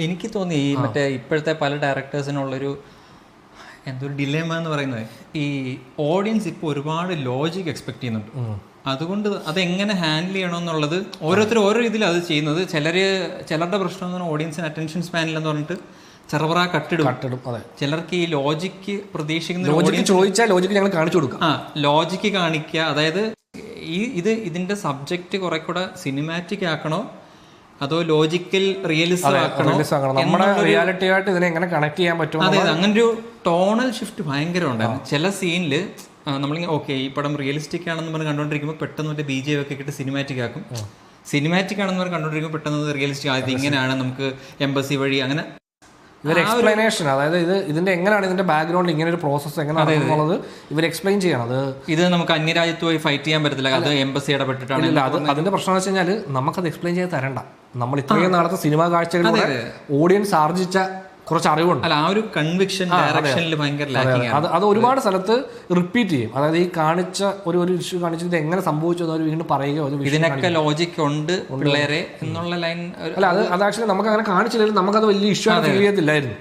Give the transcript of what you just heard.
എനിക്ക് തോന്നി ഈ മറ്റേ ഇപ്പോഴത്തെ പല ഡയറക്ടേഴ്സിനുള്ളൊരു എന്തൊരു ഡിലേമ എന്ന് പറയുന്നത്, ഈ ഓഡിയൻസ് ഇപ്പോൾ ഒരുപാട് ലോജിക് എക്സ്പെക്ട് ചെയ്യുന്നുണ്ട്. അതുകൊണ്ട് അതെങ്ങനെ ഹാൻഡിൽ ചെയ്യണമെന്നുള്ളത് ഓരോരുത്തരും ഓരോ രീതിയിൽ അത് ചെയ്യുന്നത്. ചിലരുടെ പ്രശ്നം എന്ന് പറഞ്ഞാൽ ഓഡിയൻസിന് അറ്റൻഷൻ സ്പാനിലെന്ന് പറഞ്ഞിട്ട് ചെറുപറ കട്ടിടും. ചിലർക്ക് ഈ ലോജിക്ക് പ്രതീക്ഷിക്കുന്ന ചോദിച്ചാൽ ലോജിക്ക് ഞങ്ങൾ കാണിച്ചു കൊടുക്കും. ലോജിക്ക് കാണിക്കുക, അതായത് ഇതിന്റെ സബ്ജക്റ്റ് കുറെ കൂടെ സിനിമാറ്റിക് ആക്കണോ അതോ ലോജിക്കൽ റിയലിസം ആക്കണോ, നമ്മുടെ റിയാലിറ്റി ആയിട്ട് ഇതിനെ എങ്ങനെ കണക്ട് ചെയ്യാൻ പറ്റും. അതെ, അങ്ങനെ ഒരു ടോണൽ ഷിഫ്റ്റ് ഭയങ്കര ഉണ്ടായിരുന്നു. ചില സീനില് നമ്മളിങ്ങനെ ഓക്കെ ഈ പടം റിയലിസ്റ്റിക് ആണെന്ന് പറഞ്ഞ് കണ്ടോണ്ടിരിക്കുമ്പോൾ പെട്ടെന്ന് മറ്റേ BGM ഒക്കെ ഇട്ട് സിനിമാറ്റിക് ആക്കും. സിനിമാറ്റിക് ആണെന്ന് പറഞ്ഞ് കണ്ടോണ്ടിരിക്കുമ്പോൾ പെട്ടെന്ന് റിയലിസ്റ്റിക് ആയത് ഇങ്ങനെയാണ്, നമുക്ക് എംബസി വഴി അങ്ങനെ ഇവർ എക്സ്പ്ലനേഷൻ, അതായത് ഇതിന്റെ എങ്ങനെയാണ് ഇതിന്റെ ബാക്ക്ഗ്രൗണ്ട്, ഇങ്ങനെ ഒരു പ്രോസസ്സ് എങ്ങനെയാണെന്നുള്ളത് ഇവർ എക്സ്പ്ലെയിൻ ചെയ്യണം. ഇത് നമുക്ക് അന്യരാജ്യത്തുമായി ഫൈറ്റ് ചെയ്യാൻ പറ്റത്തില്ല, അത് എംബസി ഇടപെട്ടിട്ടാണ്. അതിന്റെ പ്രശ്നം എന്ന് വെച്ച് കഴിഞ്ഞാൽ നമുക്കത് എക്സ്പ്ലെയിൻ ചെയ്ത് തരണ്ട. നമ്മൾ ഇത്രയും നാളത്തെ സിനിമാ കാഴ്ചകളിലൂടെ ഓഡിയൻസ് ആർജിച്ച കുറച്ച് അറിവുണ്ട്. അല്ല, ആ ഒരു കൺവിക്ഷൻ ഡയറക്ഷനിൽ ഭയങ്കര ലാക്കിംഗ് ആണ്. അത് ഒരുപാട് സ്ഥലത്ത് റിപ്പീറ്റ് ചെയ്യും. അതായത് ഈ കാണിച്ച ഒരു ഇഷ്യൂ കാണിച്ചത് എങ്ങനെ സംഭവിച്ചു എന്ന് അവർ വീണ്ടും പറയുകയോ ഇതിനൊക്കെ ലോജിക് ഉണ്ട് പിള്ളേരെ എന്നുള്ള ലൈൻ. അല്ല, അത് ആക്ച്വലി നമുക്ക് അങ്ങനെ കാണിച്ചില്ലെങ്കിൽ നമുക്കത് വലിയ ഇഷ്യൂ ഫീൽ ചെയ്യത്തില്ലായിരുന്നു.